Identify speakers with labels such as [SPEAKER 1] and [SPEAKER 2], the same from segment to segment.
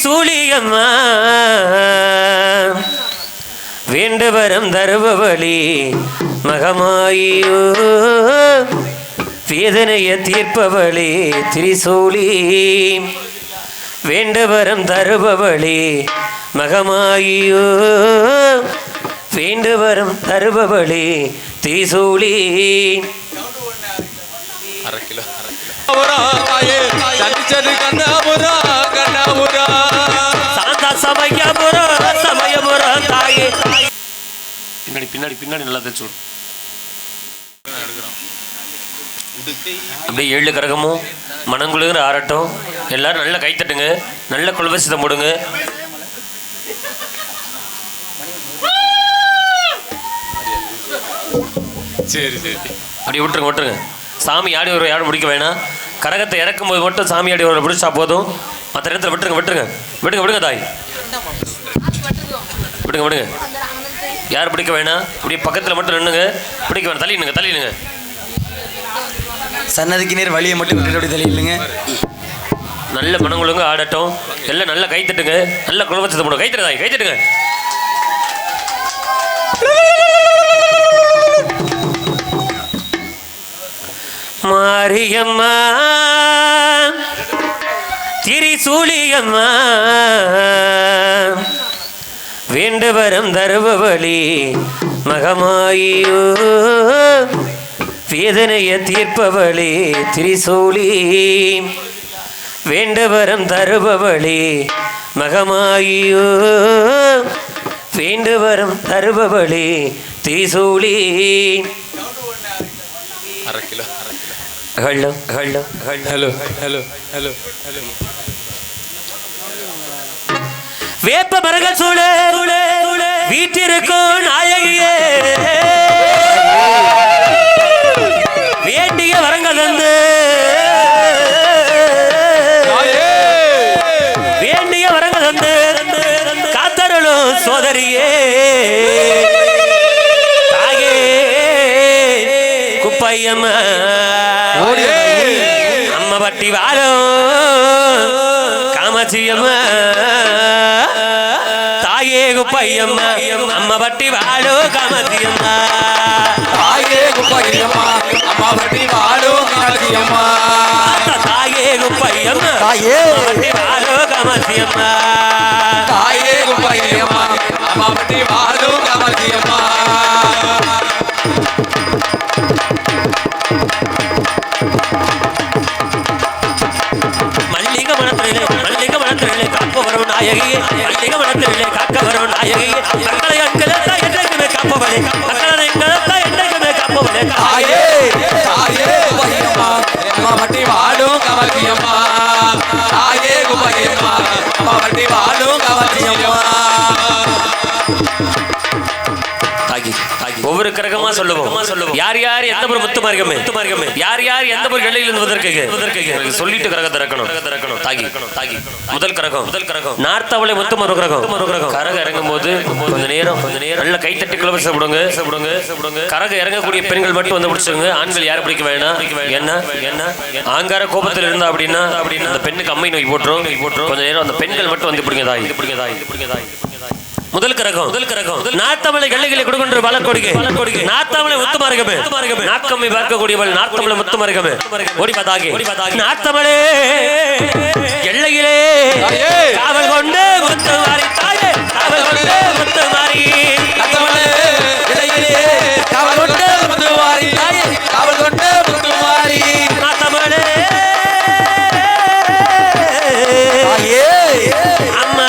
[SPEAKER 1] திரிசூலியம்மா வேண்டுவரம் தருபவழி மகமாயோ வேதனைய தீர்ப்பவளே திரிசூலி வேண்டுவரம் தருபவளே மகமாயோ வேண்டுவரம் தருபவளே திரிசூலி பின்னாடி பின்னாடி பின்னாடி நல்லா தச்சு அப்படியே 7 கரகமும் மனங்குழுகிற ஆரட்டும். எல்லாரும் நல்லா கைத்தட்டுங்க, நல்ல குலவசிதம் போடுங்க.
[SPEAKER 2] சரி சரி
[SPEAKER 1] அப்படி விட்டுருங்க விட்டுருங்க. சாமி ஆடி ஒரு யாரும் பிடிக்க வேணாம். கரகத்தை இறக்கும் போது மட்டும் சாமி ஆடி ஒரு பிடிச்சா போதும். மற்ற இடத்துல விட்டுருங்க விட்டுருங்க விடுங்க விடுங்க தாய் விடுங்க விடுங்க. யார் பிடிக்க வேணாம். இப்படி பக்கத்தில் மட்டும் நின்னுங்க. பிடிக்க வேணாம். தள்ளிடுங்க தள்ளிடுங்க.
[SPEAKER 3] சன்னதிக்கு நேர் வழியை மட்டும் விட்டு தள்ளிடுங்க.
[SPEAKER 1] நல்ல மனங்குழுங்க ஆடட்டும். எல்லாம் நல்லா கைத்தட்டுங்க, நல்ல குலவச்சத்தை போடுங்க. கைத்தட்டு தாய் கைத்தட்டுங்க. மாரியம்மா திரிசூலியம்மா வேண்டுவரம் தருபவழி மகமாயோ வேதனைய தீர்ப்பவளே திரிசூலி வேண்டுவரம் தருபவளே மகமாயோ வேண்டுவரம் தருபவளே திரிசூலி. Hello hello
[SPEAKER 2] hello hello hello hello.
[SPEAKER 1] வேப்ப மரங்கள் சூழ வீட்டிற்கும் நாயகியே வேண்டிய வரங்கள் தந்து வேண்டிய வரங்கள் தந்து காத்தருளும் சோதரியே தாயே குப்பையம்மா அம்மா பட்டி வாழும் காமாட்சியம்மா தாயே குப்பையம்மா அம்மா பட்டி வாழோ காமாட்சியம்மா
[SPEAKER 2] தாயே குப்பையம்மா அம்மா பட்டி வாழோ காமாட்சியம்மா
[SPEAKER 1] தாயே குப்பையம்மா தாயே பட்டி வாழோ காமாட்சியம்மா
[SPEAKER 2] தாயே குப்பையம்மா அம்மா பட்டி வாழோ காமாட்சியம்மா.
[SPEAKER 1] மல்லிக மனத்திலே காக்க வரும் நாயகியே மல்லிக மனத்திலே காக்க வரும் நாயகியே மக்களை எங்களெல்லாம் என்றைக்குமே காப்பவளே மக்களை எங்களெல்லாம் என்றைக்குமே காப்பவளே
[SPEAKER 2] தாயே தாயே குப்பையம்மா அம்மா பட்டி வாழோ காமாட்சியம்மா தாயே குப்பையம்மா அம்மா பட்டி வாழோ காமாட்சியம்மா.
[SPEAKER 1] ஒவ்வொரு கிரகமா சொல்லுவோம். யார் யார் எந்த ஒரு முத்து மார்க்கமே யார் யார் எந்த ஒரு எல்லையில் வதற்கு சொல்லிட்டு கிரகத்தை இறக்கணும். தாகி முதல் கிரகம் நார்த்தவளை முத்து மறு கிரகம். கரகம் இறங்கும் போது கொஞ்ச நேரம் நல்ல கைத்தட்டி கிளம்ப சாப்பிடுங்க. கரகம் இறங்கக்கூடிய பெண்கள் மட்டும் வந்து பிடிச்சிருங்க. ஆண்கள் யாரும் பிடிக்க வேணாம். என்ன ஆங்கார கோபத்தில் இருந்தா அப்படின்னா அந்த பெண்ணுக்கு அம்மை நோய் போட்டுரும். கொஞ்ச நேரம் அந்த பெண்கள் மட்டும் வந்து பிடிங்க தாய். முதல் கரகம் நாத்தமலை கல்லைகளை கொடுக்கின்ற வளர்கொடுகை நாத்தமலை முத்துமார்கமே நாக்கம்மை பார்க்கக்கூடியவள் நாத்தமலை முத்துமார்கமே ஓடி பார்த்தாகி நாத்தமலே எல்லையிலே காவல் கொண்டு முத்துமாரி தாயே காவல் கொண்டு முத்துமாரி
[SPEAKER 2] நாத்தமலே எல்லையிலே காவல் கொண்டு முத்துமாரி தாயே காவல் கொண்டு முத்துமாரி
[SPEAKER 1] நாத்தமலே தாயே அம்மா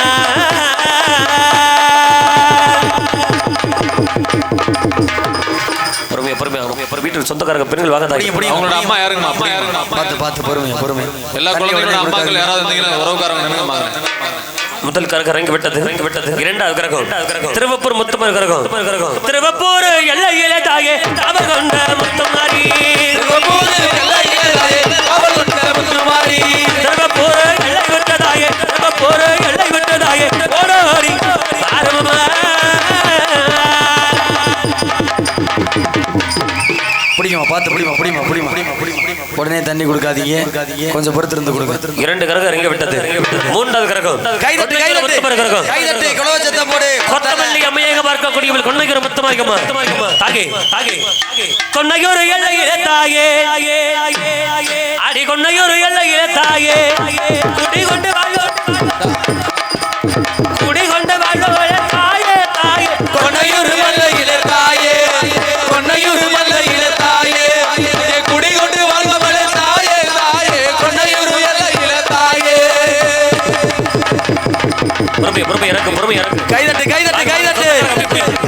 [SPEAKER 1] வீட்டில் சொந்தக்காரங்க பெண்கள் வாங்க.
[SPEAKER 2] அவங்களோட அம்மா யாருங்க
[SPEAKER 3] பார்த்து பொறுமையா
[SPEAKER 2] எல்லா குழந்தைகளோட அம்மாக்கள் யாராவது இருந்தீங்கன்னா உறவுக்காரங்க.
[SPEAKER 1] முதல் கரகம் இறங்கி விட்டது. இரண்டாவது கரகம் திருவப்பூர் முத்துமாரி கரகம். திருவப்பூர் எல்லையிலே தாயே காவல் கொண்ட முத்துமாரி திருவப்பூர் எல்லை விட்ட தாயே ஓடோடி பாரமா
[SPEAKER 3] பிடிக்குமா பார்த்து பிடிமா உடனே தண்ணி கொடுக்காதீங்க, கொஞ்சம் பொறுத்து இருந்து கொடுங்க.
[SPEAKER 1] 2 கரகம் இறங்கி விட்டது. 3வது கரகம்
[SPEAKER 3] கைதட்டு
[SPEAKER 1] கரகம்
[SPEAKER 3] கைதட்டு குலவ சத்தம் போடு.
[SPEAKER 1] கொத்தமல்லி அம்மையாக பார்க்கக்கூடியவள் கொன்னையூர் முத்துமாரிகம்மா தாகே தாகே கொன்னையூர் எல்லையிலே தாயே அடி கொன்னையூர் எல்லையிலே தாயே குடிகொண்டு வாழ்வோளே தாயே தாயே
[SPEAKER 2] கொன்னையூர் மல்லையிலே தாயே கொன்னையூர் மல்லையிலே தாயே குடிகொண்டு வாழ்பவளே தாயே தாயே கொன்னையூர் எல்லையிலே தாயே.
[SPEAKER 1] பொறுமை இறக்கு
[SPEAKER 3] கைதட்டு கைதட்டு கைதட்டு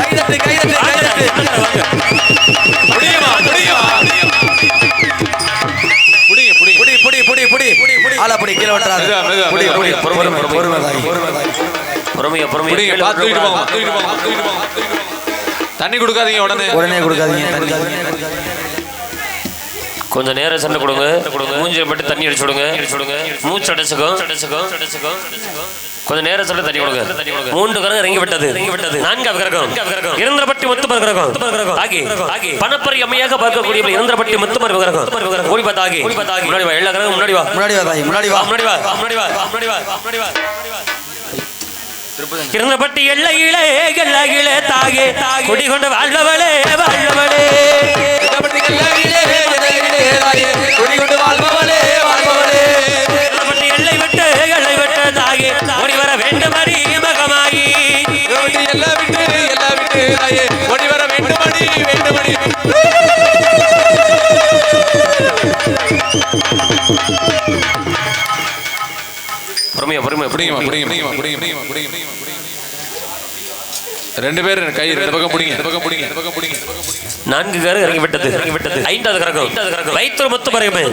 [SPEAKER 3] கைதட்டு கைதட்டு கைதட்டு.
[SPEAKER 2] புடியுமா புடியுமா புடிங்க புடிங்க
[SPEAKER 3] புடி புடி புடி புடி புடி புடி ஆள புடி கீழ ஓட்றாத. புடி புடி பொறுமை பொறுமை தாய்.
[SPEAKER 1] பொறுமையா
[SPEAKER 2] புடிங்க பாத்து தூக்கிட்டு போங்க தூக்கிட்டு போங்க தூக்கிட்டு போங்க. தண்ணி கொடுக்காதீங்க உடனே
[SPEAKER 3] கொடுக்காதீங்க தண்ணி.
[SPEAKER 1] கொஞ்சம் நேரம் சண்டை கொடுங்க மூஞ்சில பட்டு தண்ணி அடிச்சு விடுங்க மூச்சு அடைச்சுக்கும் கொஞ்சம் நேரம் சொல்ல தண்ணி கொடுங்க 3 கரகம் இறங்கி விட்டது 4வது கரகம் இறந்திரப்பட்டி முத்துமர் கரகம் ஆகி பணப்பரி அம்மையாக பார்க்கக்கூடிய இறந்திரப்பட்டி முத்துமர் கரகம் ஓடி பார்த்தாகி முன்னாடி வா எல்லா கரகம் முன்னாடி வா
[SPEAKER 3] தாய் முன்னாடி வா.
[SPEAKER 1] இறந்தபட்டி எல்லையிலே தாகே குடிகொண்டு வாழ்பவளே
[SPEAKER 2] குடிகொண்டு வாழ்பவளே வாழ்பவளே
[SPEAKER 1] எல்லை விட்டு தாகே ஓடி வர வேண்டுமடி மகமாயி
[SPEAKER 2] எல்லாம் விட்டு தாயே ஓடி வர வேண்டுமடி பொறுமையா புடிங்க 2 பேர் கை 2 பக்கம் புடிங்க
[SPEAKER 1] 4 கரகம் இறங்கி விட்டது 5வது கரகம் வைத்தூர் முத்துமரிகமே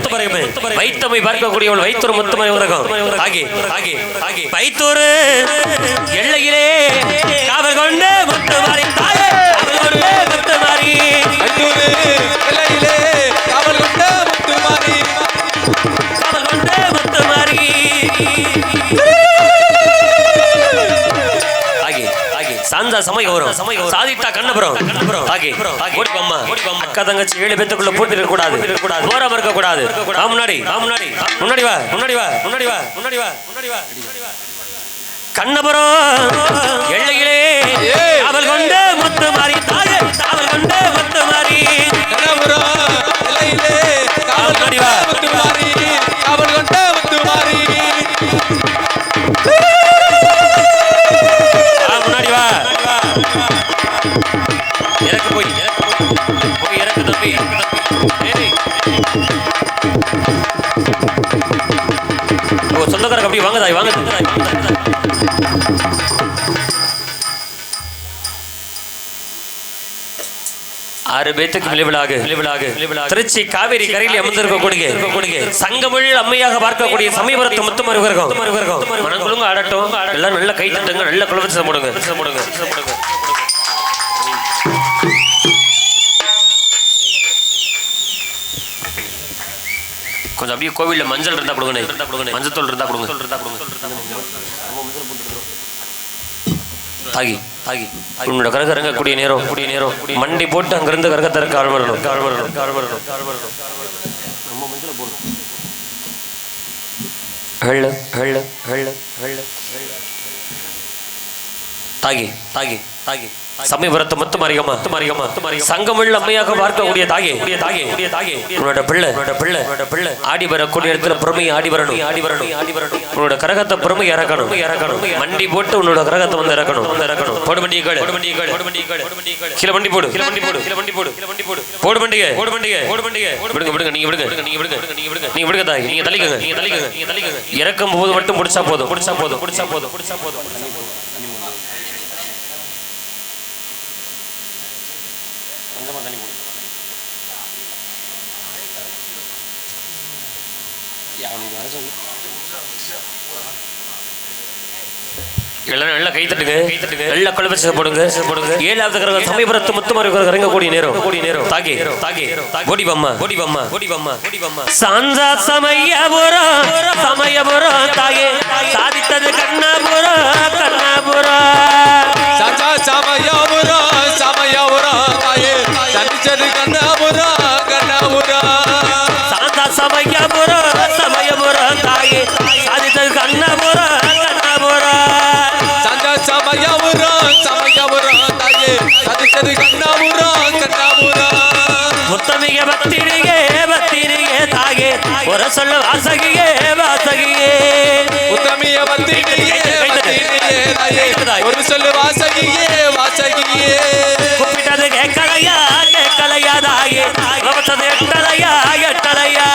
[SPEAKER 1] வைத்தமை பார்க்கக்கூடியவள் வைத்தூர் முத்துமரிகரம் ஆகி வைத்தூர் எல்லையிலே காவல் கொண்டு முத்துமாரி தாயே முத்துமாரி
[SPEAKER 2] எல்லையிலே காவல் கொண்ட முத்துமாரி
[SPEAKER 1] சாந்தா சமயபுரம் சாதித்தா கண்ணபுரம் ஓடி அம்மா அக்கா தங்கச்சி 7 பேத்துக்குள்ள போட்டி இருக்க கூடாது ஓரம் இருக்க கூடாது. முன்னாடி வா கண்ணபுரம் எல்லையிலே காவல் கொண்டு முத்துமாரி தாயே காவல் கொண்டு முத்துமாரி
[SPEAKER 2] கண்ணபுரம் எல்லையிலே காவல் கொண்ட முத்துமாரி காவல் கொண்ட முத்துமாரி.
[SPEAKER 1] முன்னாடி வா இறக்கு போய் இறக்கு தம்பி சொந்தக்காரங்க அப்படி வாங்க தாய் வாங்க 6 பேத்துக்கு விளைவிலாக திருச்சி காவேரி கரையில் அமர்ந்திருக்கக்கூடிய சங்கமிழ் அம்மையாக பார்க்கக்கூடிய சமயபுரத்து முத்துமருகரம் மனங்களுங்க ஆடட்டும் எல்லாம் நல்ல கை தட்டுங்க நல்ல குலவரிசை போடுங்க கொஞ்சம் அப்படியே கோவில்ல மஞ்சள் இருந்தா கொடுங்க மஞ்சத்தூள் இருந்தா கொடுங்க தாகி உன்னோட கரக இறங்கக்கூடிய நேரம் மண்டி போட்டு அங்கிருந்து கரகத்திற்கு கால் வரணும் தாகி சமயபுரத்து முத்துமாரிகம்மா சங்கமிழ் அம்மையாக பார்க்கக்கூடிய தாயே உன்னோட பிள்ளை ஆடி வரக்கூடிய இடத்துல பொறுமை ஆடி வரணும் உன்னோட கரகத்தை பொறுமை இறக்கணும் மண்டி போட்டு உன்னோட கரகத்தை வந்து இறக்கணும் போடு வண்டியை கீழே வண்டி போடு போடு வண்டியை விடுங்க நீங்க விடுங்க தாய் நீங்க தள்ளிக்கங்க இறக்கும் போது மட்டும் முடிச்சா போதும் நல்ல கை தட்டுங்க நல்ல குலவரிசை போடுங்க 7வது கரகம் சமயபுரத்து முத்துமருகரம் இறங்கக்கூடிய நேரம் தாகி ஓடி வம்மா சாந்தா சமயபுரம் தாயே சாதித்தது கண்ணபுரம்
[SPEAKER 2] சாந்தா சமயபுரம் தாயே சாதித்தது கண்ணபுரம்
[SPEAKER 1] சாந்தா சொல்ல சொல்ல வாசகியே வாசகியே
[SPEAKER 2] உத்தமிய வந்தினியே வந்தினியே தாயே ஒரு சொல்லு வாசகியே வாசகியே
[SPEAKER 1] கூப்பிட்டது கேட்கலையா கேட்கலையா தாயே ரவசது எட்டலையா எட்டலையா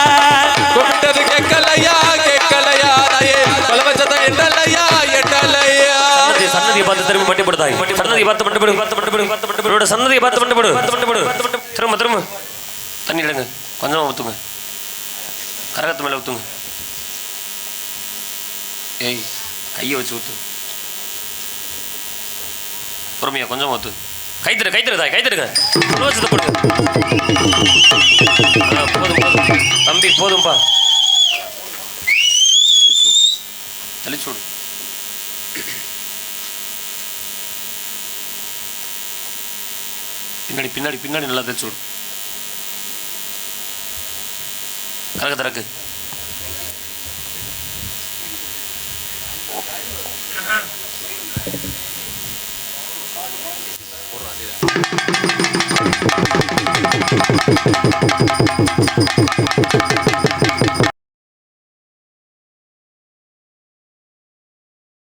[SPEAKER 2] கூப்பிட்டது கேட்கலையா கேட்கலையா தாயே பலவச்சத எட்டலையா எட்டலையா
[SPEAKER 1] சன்னதியை பார்த்து திரும்ப மட்டிப்படுதாய் சன்னதியை பார்த்து மட்டிப்படு மட்டிப்படு சன்னதியை பார்த்து மட்டிப்படு திரும்ப திரும்ப தண்ணி எடுங்க கொஞ்சமா ஊத்துங்க கரகத்து மேல ஊத்துங்க ஏய் கையை வச்சு ஊத்து பொறுமையா கொஞ்சம் ஊத்து கைத்திருதாய் கைத்திருங்க போடுங்க போதும் போதும் தம்பி போதும்பா தெளிச்சுடு பின்னாடி பின்னாடி பின்னாடி நல்லா தெளிச்சுடு கரக திறக்கு